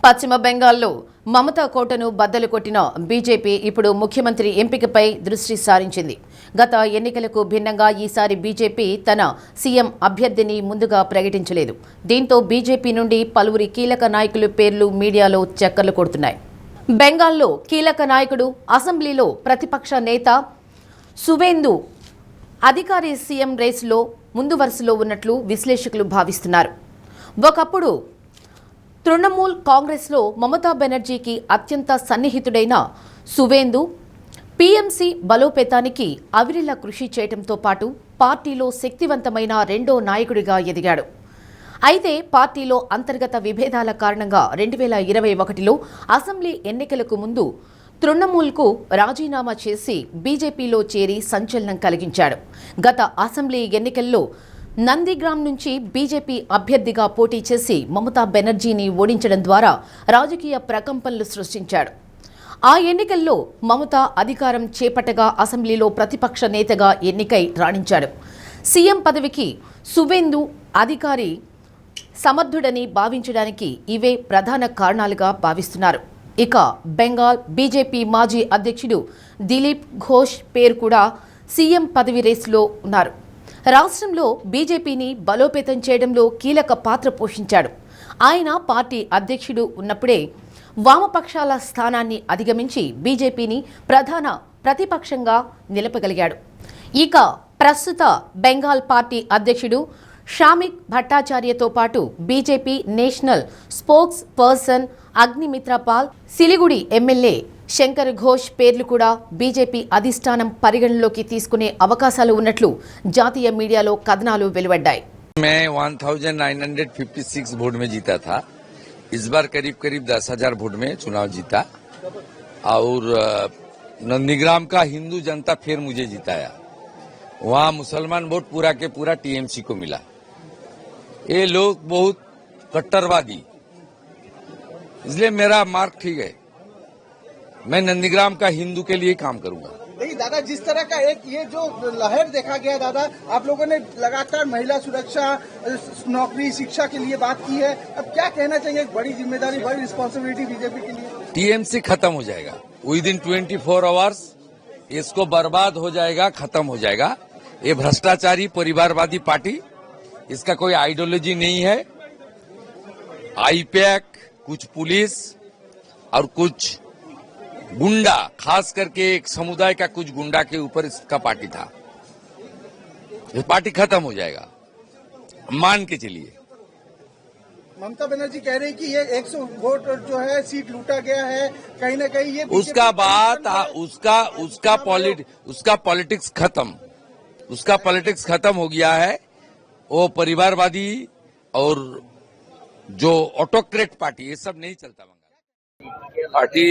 పశ్చిమ బెంగాల్లో మమతా కోటను బద్దలు కొట్టిన బీజేపీ ఇప్పుడు ముఖ్యమంత్రి ఎంపికపై దృష్టి సారించింది. గత ఎన్నికలకు భిన్నంగా ఈసారి బీజేపీ తన సీఎం అభ్యర్థిని ముందుగా ప్రకటించలేదు. దీంతో బీజేపీ నుండి పలువురి కీలక నాయకుల పేర్లు మీడియాలో చక్కర్లు కొడుతున్నాయి. బెంగాల్లో కీలక నాయకుడు, అసెంబ్లీలో ప్రతిపక్ష నేత సువేందు అధికారి సీఎం రేసులో ముందు వరుసలో ఉన్నట్లు విశ్లేషకులు భావిస్తున్నారు. ఒకప్పుడు తృణమూల్ కాంగ్రెస్లో మమతా బెనర్జీకి అత్యంత సన్నిహితుడైన సువేందు పీఎంసీ బలోపేతానికి అవిరళ కృషి చేయడంతో పాటు పార్టీలో శక్తివంతమైన రెండో నాయకుడిగా ఎదిగాడు. అయితే పార్టీలో అంతర్గత విభేదాల కారణంగా 2021లో అసెంబ్లీ ఎన్నికలకు ముందు తృణమూల్కు రాజీనామా చేసి బీజేపీలో చేరి సంచలనం కలిగించాడు. గత అసెంబ్లీ ఎన్నికల్లో నందిగ్రామ్ నుంచి బీజేపీ అభ్యర్థిగా పోటీ చేసి మమతా బెనర్జీని ఓడించడం ద్వారా రాజకీయ ప్రకంపనలు సృష్టించాడు. ఆ ఎన్నికల్లో మమతా అధికారం చేపట్టగా అసెంబ్లీలో ప్రతిపక్ష నేతగా ఎన్నికై రాణించాడు. సీఎం పదవికి సువేందు అధికారి సమర్థుడని భావించడానికి ఇవే ప్రధాన కారణాలుగా భావిస్తున్నారు. ఇక బెంగాల్ బీజేపీ మాజీ అధ్యక్షుడు దిలీప్ ఘోష్ పేరు కూడా సీఎం పదవి రేసులో ఉన్నారు. రాష్ట్రంలో బీజేపీని బలోపేతం చేయడంలో కీలక పాత్ర పోషించాడు. ఆయన పార్టీ అధ్యక్షుడు ఉన్నప్పుడే వామపక్షాల స్థానాన్ని అధిగమించి బీజేపీని ప్రధాన ప్రతిపక్షంగా నిలపగలిగాడు. ఇక ప్రస్తుత బెంగాల్ పార్టీ అధ్యక్షుడు షామిక్ భట్టాచార్యతో పాటు BJP national spokesperson Agnimitra Paul, Siliguri MLA Shankar Ghosh పేర్లు కూడా బీజేపీ అధిష్టానం పరిగణలోకి తీసుకునే అవకాశాలు ఉన్నట్లు జాతీయ మీడియాలో కథనాలు వెలువడ్డాయి. मैं 1956 वोट में जीता था. इस बार करीब 10,000 वोट में चुनाव जीता और नंदीग्राम का हिंदू जनता फिर मुझे जिताया. वहाँ मुसलमान वोट पूरा के पूरा टीएमसी को मिला. ये लोग बहुत कट्टरवादी, इसलिए मेरा मार्क ठीक है. मैं नंदीग्राम का हिंदू के लिए काम करूंगा. देखिए दादा, जिस तरह का एक ये जो लहर देखा गया दादा, आप लोगों ने लगातार महिला सुरक्षा, नौकरी, शिक्षा के लिए बात की है. अब क्या कहना चाहिए? एक बड़ी जिम्मेदारी, बड़ी रिस्पॉन्सिबिलिटी बीजेपी के लिए. टीएमसी खत्म हो जाएगा विद इन 24 आवर्स. इसको बर्बाद हो जाएगा, खत्म हो जाएगा. ये भ्रष्टाचारी परिवारवादी पार्टी, इसका कोई आइडियोलॉजी नहीं है. आईपैक, कुछ पुलिस और कुछ गुंडा, खास करके एक समुदाय का कुछ गुंडा के ऊपर इसका पार्टी था. ये पार्टी खत्म हो जाएगा, मान के चलिए. ममता बनर्जी कह रही कि ये 100 वोट जो है सीट लूटा गया है, कहीं न कहीं ये उसका बात उसका पॉलिटिक्स खत्म, उसका पॉलिटिक्स खत्म हो गया है. वो परिवारवादी और जो ऑटोक्रेट पार्टी, ये सब नहीं चलता. पार्टी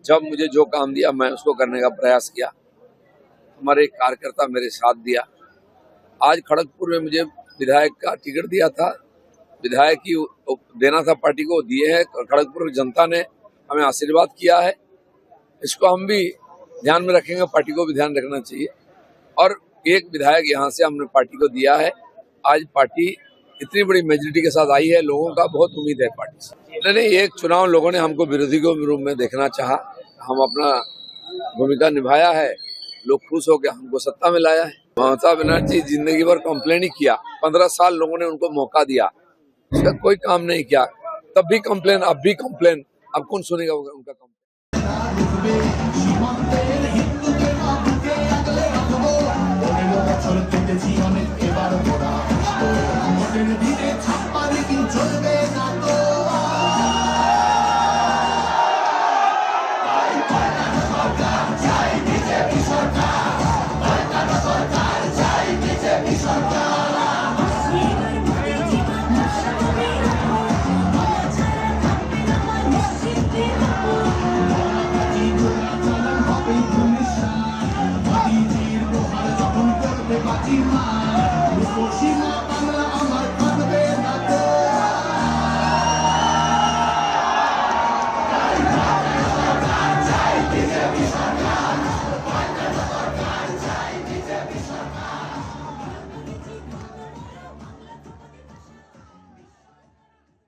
जब मुझे जो काम दिया मैं उसको करने का प्रयास किया. हमारे कार्यकर्ता मेरे साथ दिया. आज खड़गपुर में मुझे विधायक का टिकट दिया था, विधायक की देना था पार्टी को, दिए है. खड़गपुर की जनता ने हमें आशीर्वाद किया है. इसको हम भी ध्यान में रखेंगे, पार्टी को भी ध्यान रखना चाहिए. और एक विधायक यहाँ से हमने पार्टी को दिया है. आज पार्टी इतनी बड़ी मेजोरिटी के साथ आई है, लोगों का बहुत उम्मीद है पार्टी से. नहीं, एक चुनाव लोगों ने हमको विरोधी के रूप में देखना चाहा, हम अपना भूमिका निभाया है. लोग खुश हो गए, हमको सत्ता में लाया है. ममता बनर्जी जिंदगी भर कंप्लेन ही किया. 15 साल लोगों ने उनको मौका दिया, उसका कोई काम नहीं किया. तब भी कंप्लेन, अब भी कंप्लेन. अब कौन सुनेगा उनका कंप्लेन?